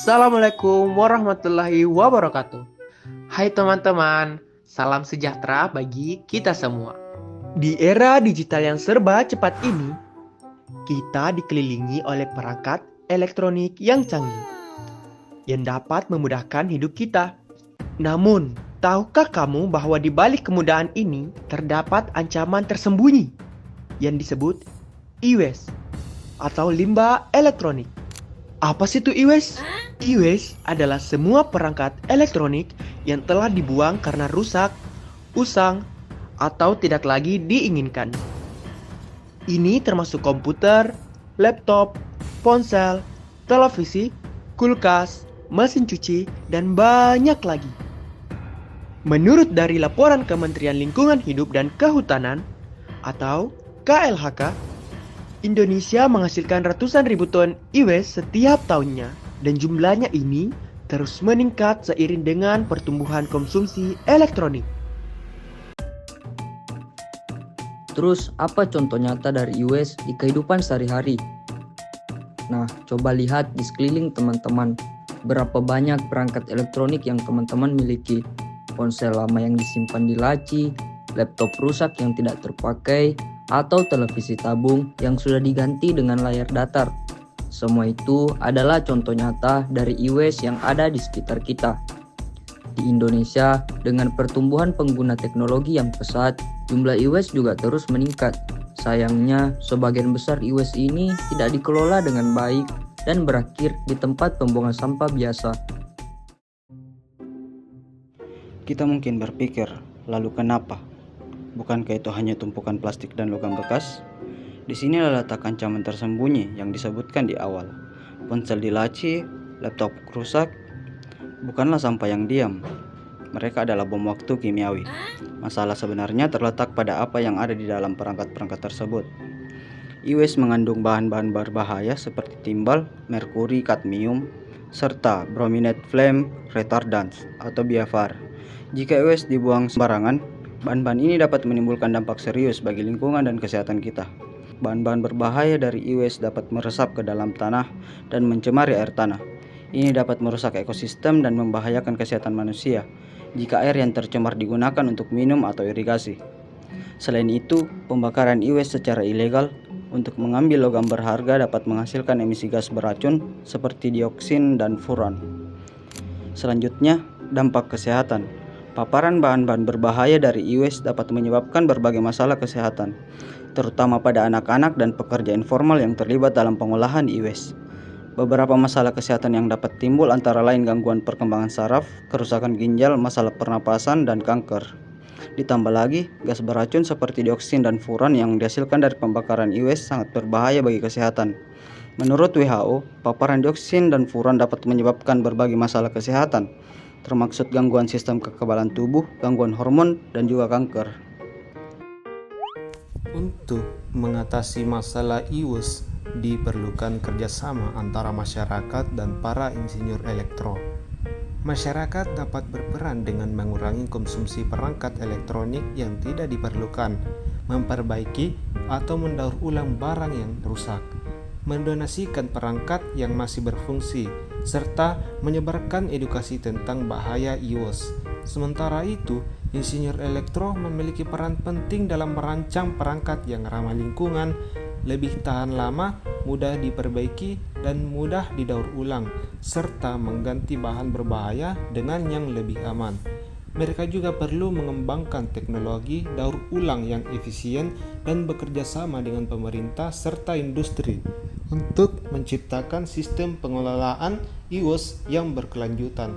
Assalamualaikum warahmatullahi wabarakatuh. Hai teman-teman, salam sejahtera bagi kita semua. Di era digital yang serba cepat ini, kita dikelilingi oleh perangkat elektronik yang canggih yang dapat memudahkan hidup kita. Namun, tahukah kamu bahwa di balik kemudahan ini terdapat ancaman tersembunyi yang disebut e-waste atau limbah elektronik? Apa sih itu e-waste? E-waste adalah semua perangkat elektronik yang telah dibuang karena rusak, usang, atau tidak lagi diinginkan. Ini termasuk komputer, laptop, ponsel, televisi, kulkas, mesin cuci, dan banyak lagi. Menurut dari laporan Kementerian Lingkungan Hidup dan Kehutanan atau KLHK, Indonesia menghasilkan ratusan ribu ton e-waste setiap tahunnya dan jumlahnya ini terus meningkat seiring dengan pertumbuhan konsumsi elektronik. Terus apa contoh nyata dari e-waste di kehidupan sehari-hari? Nah, coba lihat di sekeliling teman-teman. Berapa banyak perangkat elektronik yang teman-teman miliki? Ponsel lama yang disimpan di laci, laptop rusak yang tidak terpakai, atau televisi tabung yang sudah diganti dengan layar datar. Semua itu adalah contoh nyata dari e-waste yang ada di sekitar kita. Di Indonesia, dengan pertumbuhan pengguna teknologi yang pesat, jumlah e-waste juga terus meningkat. Sayangnya, sebagian besar e-waste ini tidak dikelola dengan baik dan berakhir di tempat pembuangan sampah biasa. Kita mungkin berpikir, lalu kenapa? Bukankah itu hanya tumpukan plastik dan logam bekas? Di sinilah letak ancaman tersembunyi yang disebutkan di awal. Ponsel di laci, laptop rusak, bukanlah sampah yang diam. Mereka adalah bom waktu kimiawi. Masalah sebenarnya terletak pada apa yang ada di dalam perangkat-perangkat tersebut. E-waste mengandung bahan-bahan berbahaya seperti timbal, merkuri, kadmium, serta brominated flame retardants atau BFR. Jika e-waste dibuang sembarangan, bahan-bahan ini dapat menimbulkan dampak serius bagi lingkungan dan kesehatan kita. Bahan-bahan berbahaya dari e-waste dapat meresap ke dalam tanah dan mencemari air tanah. Ini dapat merusak ekosistem dan membahayakan kesehatan manusia jika air yang tercemar digunakan untuk minum atau irigasi. Selain itu, pembakaran e-waste secara ilegal untuk mengambil logam berharga dapat menghasilkan emisi gas beracun seperti dioksin dan furan. Selanjutnya, dampak kesehatan. Paparan bahan-bahan berbahaya dari e-waste dapat menyebabkan berbagai masalah kesehatan, terutama pada anak-anak dan pekerja informal yang terlibat dalam pengolahan e-waste. Beberapa masalah kesehatan yang dapat timbul antara lain gangguan perkembangan saraf, kerusakan ginjal, masalah pernapasan, dan kanker. Ditambah lagi, gas beracun seperti dioksin dan furan yang dihasilkan dari pembakaran e-waste sangat berbahaya bagi kesehatan. Menurut WHO, paparan dioksin dan furan dapat menyebabkan berbagai masalah kesehatan, termasuk gangguan sistem kekebalan tubuh, gangguan hormon, dan juga kanker. Untuk mengatasi masalah e-waste, diperlukan kerjasama antara masyarakat dan para insinyur elektro. Masyarakat dapat berperan dengan mengurangi konsumsi perangkat elektronik yang tidak diperlukan, memperbaiki atau mendaur ulang barang yang rusak, mendonasikan perangkat yang masih berfungsi, serta menyebarkan edukasi tentang bahaya e-waste. Sementara itu, insinyur elektro memiliki peran penting dalam merancang perangkat yang ramah lingkungan, lebih tahan lama, mudah diperbaiki, dan mudah didaur ulang, serta mengganti bahan berbahaya dengan yang lebih aman. Mereka juga perlu mengembangkan teknologi daur ulang yang efisien dan bekerja sama dengan pemerintah serta industri untuk menciptakan sistem pengelolaan e-waste yang berkelanjutan.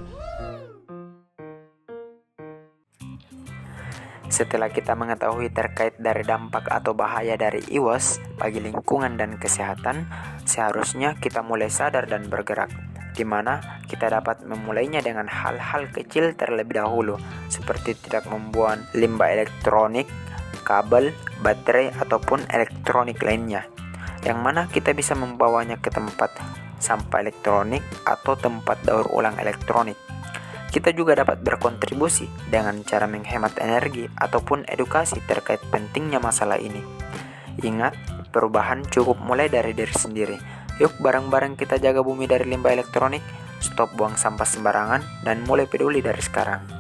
Setelah kita mengetahui terkait dari dampak atau bahaya dari e-waste bagi lingkungan dan kesehatan, seharusnya kita mulai sadar dan bergerak, di mana kita dapat memulainya dengan hal-hal kecil terlebih dahulu, seperti tidak membuang limbah elektronik, kabel, baterai, ataupun elektronik lainnya, yang mana kita bisa membawanya ke tempat sampah elektronik atau tempat daur ulang elektronik. Kita juga dapat berkontribusi dengan cara menghemat energi ataupun edukasi terkait pentingnya masalah ini. Ingat, perubahan cukup mulai dari diri sendiri. Yuk bareng-bareng kita jaga bumi dari limbah elektronik stop buang sampah sembarangan, dan mulai peduli dari sekarang.